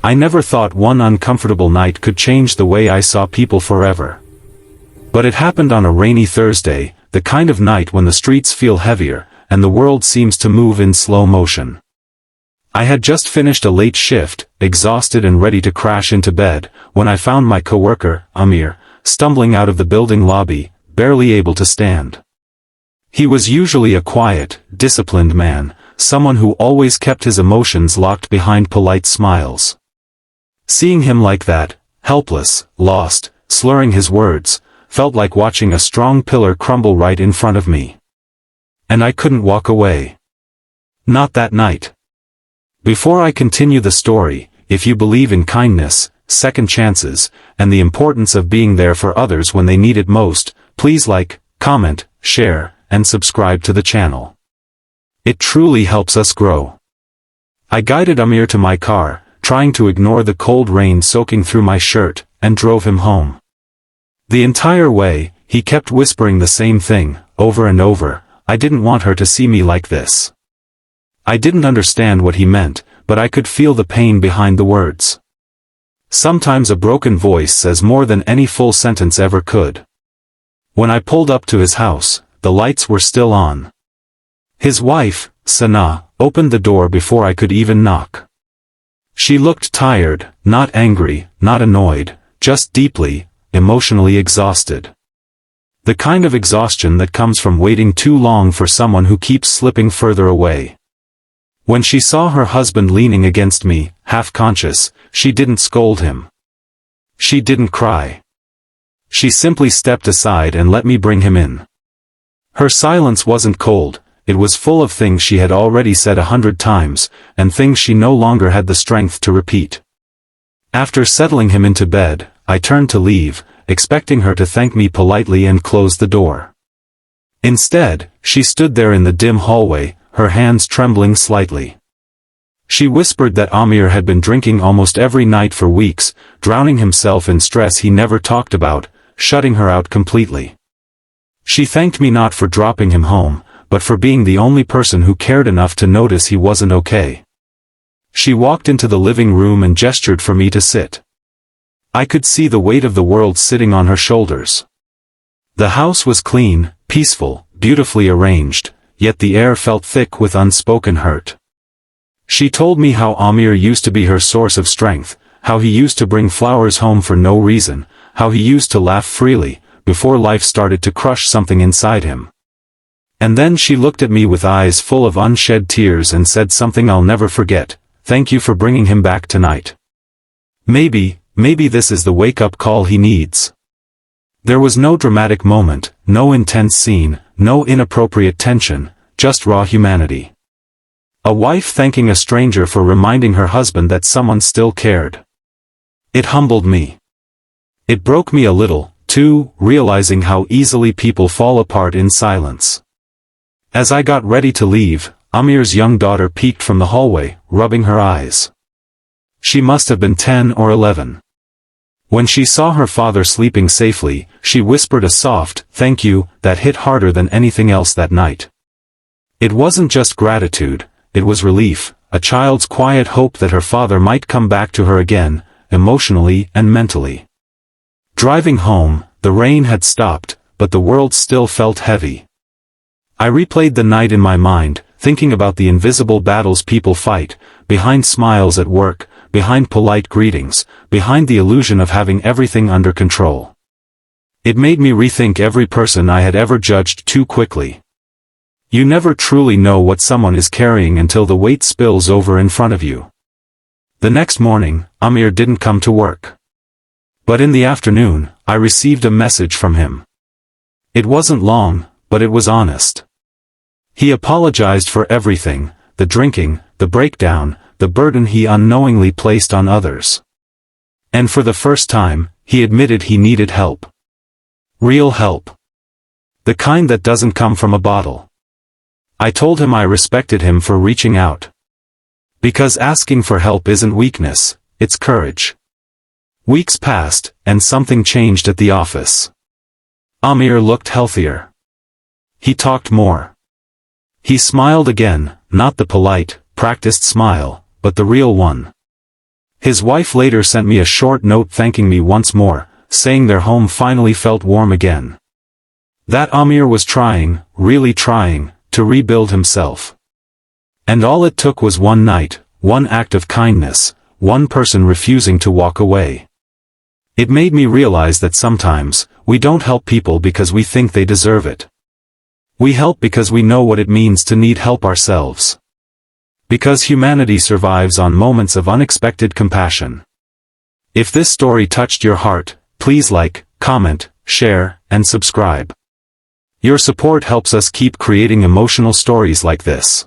I never thought one uncomfortable night could change the way I saw people forever. But it happened on a rainy Thursday, the kind of night when the streets feel heavier, and the world seems to move in slow motion. I had just finished a late shift, exhausted and ready to crash into bed, when I found my coworker, Amir, stumbling out of the building lobby, barely able to stand. He was usually a quiet, disciplined man, someone who always kept his emotions locked behind polite smiles. Seeing him like that, helpless, lost, slurring his words, felt like watching a strong pillar crumble right in front of me. And I couldn't walk away. Not that night. Before I continue the story, if you believe in kindness, second chances, and the importance of being there for others when they need it most, please like, comment, share, and subscribe to the channel. It truly helps us grow. I guided Amir to my car, trying to ignore the cold rain soaking through my shirt, and drove him home. The entire way, he kept whispering the same thing, over and over: I didn't want her to see me like this. I didn't understand what he meant, but I could feel the pain behind the words. Sometimes a broken voice says more than any full sentence ever could. When I pulled up to his house, the lights were still on. His wife, Sana, opened the door before I could even knock. She looked tired, not angry, not annoyed, just deeply, emotionally exhausted. The kind of exhaustion that comes from waiting too long for someone who keeps slipping further away. When she saw her husband leaning against me, half-conscious, she didn't scold him. She didn't cry. She simply stepped aside and let me bring him in. Her silence wasn't cold, it was full of things she had already said 100 times, and things she no longer had the strength to repeat. After settling him into bed, I turned to leave, expecting her to thank me politely and close the door. Instead, she stood there in the dim hallway, her hands trembling slightly. She whispered that Amir had been drinking almost every night for weeks, drowning himself in stress he never talked about, shutting her out completely. She thanked me not for dropping him home, but for being the only person who cared enough to notice he wasn't okay. She walked into the living room and gestured for me to sit. I could see the weight of the world sitting on her shoulders. The house was clean, peaceful, beautifully arranged, yet the air felt thick with unspoken hurt. She told me how Amir used to be her source of strength, how he used to bring flowers home for no reason, how he used to laugh freely, before life started to crush something inside him. And then she looked at me with eyes full of unshed tears and said something I'll never forget: "Thank you for bringing him back tonight. Maybe this is the wake-up call he needs." There was no dramatic moment, no intense scene, no inappropriate tension, just raw humanity. A wife thanking a stranger for reminding her husband that someone still cared. It humbled me. It broke me a little, too, realizing how easily people fall apart in silence. As I got ready to leave, Amir's young daughter peeked from the hallway, rubbing her eyes. She must have been 10 or 11. When she saw her father sleeping safely, she whispered a soft "thank you" that hit harder than anything else that night. It wasn't just gratitude, it was relief, a child's quiet hope that her father might come back to her again, emotionally and mentally. Driving home, the rain had stopped, but the world still felt heavy. I replayed the night in my mind, thinking about the invisible battles people fight, behind smiles at work, behind polite greetings, behind the illusion of having everything under control. It made me rethink every person I had ever judged too quickly. You never truly know what someone is carrying until the weight spills over in front of you. The next morning, Amir didn't come to work. But in the afternoon, I received a message from him. It wasn't long, but it was honest. He apologized for everything: the drinking, the breakdown, the burden he unknowingly placed on others. And for the first time, he admitted he needed help. Real help. The kind that doesn't come from a bottle. I told him I respected him for reaching out. Because asking for help isn't weakness, it's courage. Weeks passed, and something changed at the office. Amir looked healthier. He talked more. He smiled again, not the polite, practiced smile, but the real one. His wife later sent me a short note thanking me once more, saying their home finally felt warm again. That Amir was trying, really trying, to rebuild himself. And all it took was one night, one act of kindness, one person refusing to walk away. It made me realize that sometimes, we don't help people because we think they deserve it. We help because we know what it means to need help ourselves. Because humanity survives on moments of unexpected compassion. If this story touched your heart, please like, comment, share, and subscribe. Your support helps us keep creating emotional stories like this.